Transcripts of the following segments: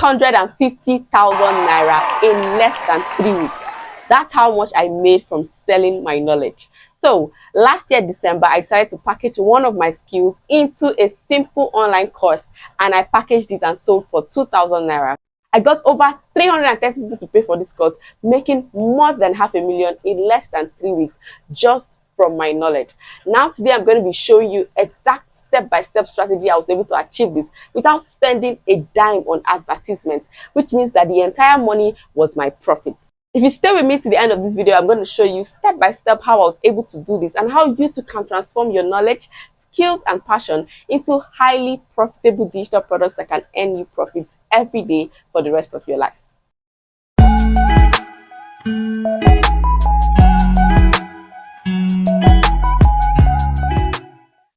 650,000 naira in less than 3 weeks. That's how much I made from selling my knowledge. So last year, December, I decided to package one of my skills into a simple online course, and I packaged it and sold for 2,000 naira. I got over 330 people to pay for this course, making more than 500,000 in less than 3 weeks, just from my knowledge. Now today I'm going to be showing you exact step-by-step strategy I was able to achieve this without spending a dime on advertisements, which means that the entire money was my profit. If you stay with me to the end of this video, I'm going to show you step by step how I was able to do this and how you too can transform your knowledge, skills, and passion into highly profitable digital products that can earn you profits every day for the rest of your life.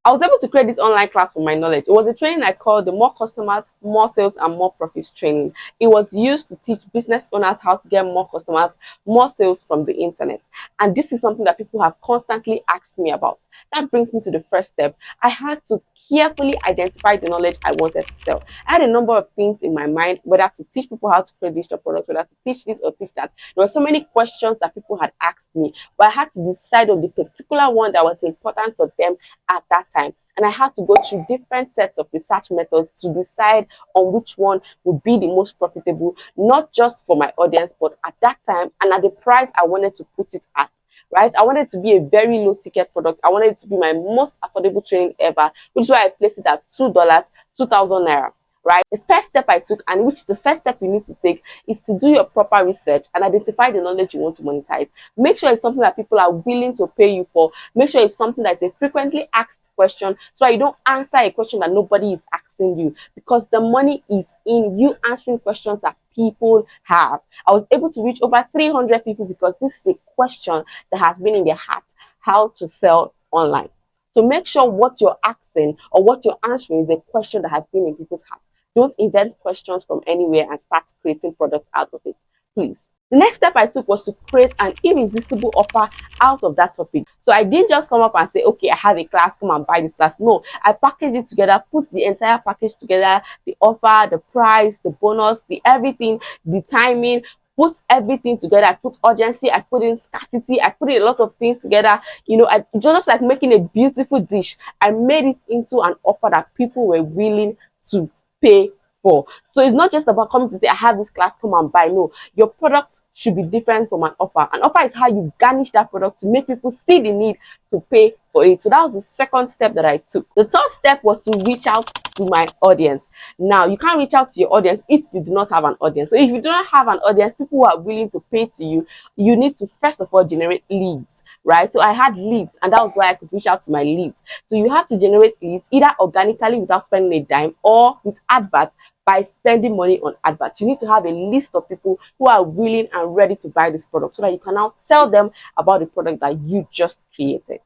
I was able to create this online class for my knowledge. It was a training I called the More Customers, More Sales, and More Profits training. It was used to teach business owners how to get more customers, more sales from the internet. And this is something that people have constantly asked me about. That brings me to the first step. I had to carefully identify the knowledge I wanted to sell. I had a number of things in my mind, whether to teach people how to create digital products, whether to teach this or teach that. There were so many questions that people had asked me, but I had to decide on the particular one that was important for them at that time. And I had to go through different sets of research methods to decide on which one would be the most profitable, not just for my audience, but at that time and at the price I wanted to put it at. Right? I wanted it to be a very low ticket product. I wanted it to be my most affordable training ever, which is why I placed it at $2, 2,000 naira. Right? The first step I took, and which the first step you need to take, is to do your proper research and identify the knowledge you want to monetize. Make sure it's something that people are willing to pay you for. Make sure it's something that is a frequently asked question, so that you don't answer a question that nobody is asking you, because the money is in you answering questions that people have. I was able to reach over 300 people because this is a question that has been in their heart: how to sell online. So make sure what you're asking or what you're answering is a question that has been in people's hearts. Don't invent questions from anywhere and start creating products out of it, please. The next step I took was to create an irresistible offer out of that topic. So I didn't just come up and say, okay, I have a class, come and buy this class. No, I packaged it together, put the entire package together, the offer, the price, the bonus, the everything, the timing, put everything together. I put urgency, I put in scarcity, I put in a lot of things together. You know, just like making a beautiful dish, I made it into an offer that people were willing to pay for. So it's not just about coming to say, I have this class, come and buy. No, your product should be different from an offer. An offer is how you garnish that product to make people see the need to pay for it. So that was the second step that I took. The third step was to reach out to my audience. Now, you can't reach out to your audience if you do not have an audience. So if you do not have an audience, people who are willing to pay to you, you need to first of all generate leads, right? So I had leads, and that was why I could reach out to my leads. So you have to generate leads either organically without spending a dime, or with adverts by spending money on adverts. You need to have a list of people who are willing and ready to buy this product, so that you can now tell them about the product that you just created.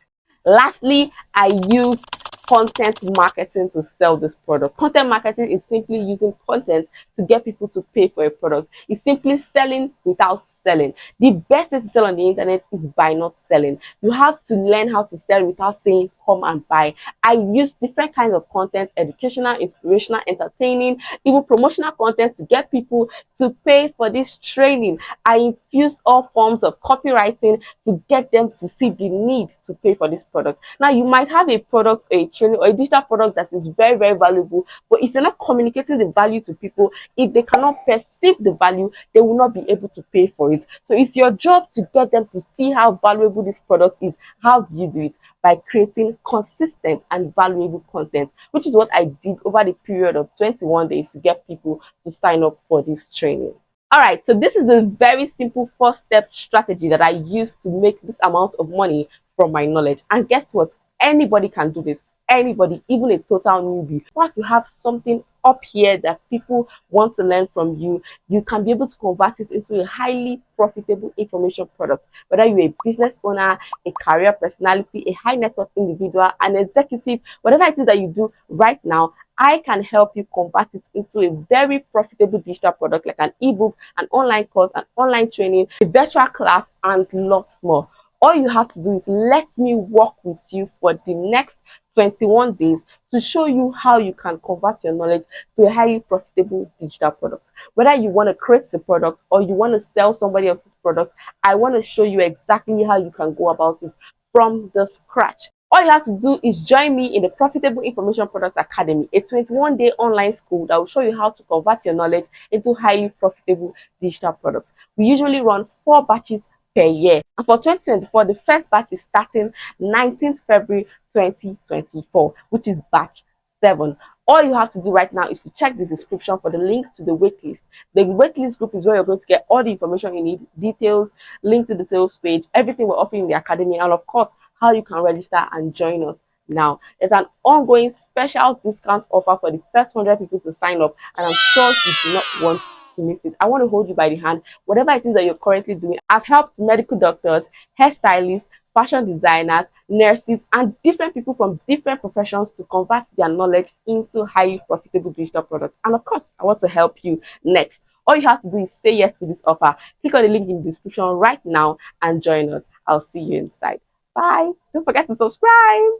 Lastly, I used content marketing to sell this product. Content marketing is simply using content to get people to pay for a product. It's simply selling without selling. The best way to sell on the internet is by not selling. You have to learn how to sell without saying, come and buy. I use different kinds of content: educational, inspirational, entertaining, even promotional content, to get people to pay for this training. I infused all forms of copywriting to get them to see the need to pay for this product. Now, you might have a product, a training, or a digital product that is very, very valuable, but if you're not communicating the value to people, if they cannot perceive the value, they will not be able to pay for it. So it's your job to get them to see how valuable this product is. How do you do it? By creating consistent and valuable content, which is what I did over the period of 21 days to get people to sign up for this training. All right, so this is the very simple 4-step strategy that I used to make this amount of money from my knowledge. And guess what? Anybody can do this. Anybody, even a total newbie. Once you have something up here that people want to learn from you, you can be able to convert it into a highly profitable information product. Whether you're a business owner, a career personality, a high net worth individual, an executive, whatever it is that you do right now, I can help you convert it into a very profitable digital product, like an ebook, an online course, an online training, a virtual class, and lots more. All you have to do is let me work with you for the next 21 days to show you how you can convert your knowledge to a highly profitable digital product. Whether you want to create the product or you want to sell somebody else's product, I want to show you exactly how you can go about it from the scratch. All you have to do is join me in the Profitable Information Products Academy, a 21-day online school that will show you how to convert your knowledge into highly profitable digital products. We usually run 4 batches per year. And for 2024, the first batch is starting 19th February 2024, which is batch 7. All you have to do right now is to check the description for the link to the waitlist. The waitlist group is where you're going to get all the information you need, details, link to the sales page, everything we're offering in the academy, and of course, how you can register and join us now. There's an ongoing special discount offer for the first 100 people to sign up, and I'm sure you do not want to miss it. I want to hold you by the hand. Whatever it is that you're currently doing, I've helped medical doctors, hairstylists, fashion designers, nurses, and different people from different professions to convert their knowledge into highly profitable digital products. And of course, I want to help you next. All you have to do is say yes to this offer. Click on the link in the description right now and join us. I'll see you inside. Bye. Don't forget to subscribe.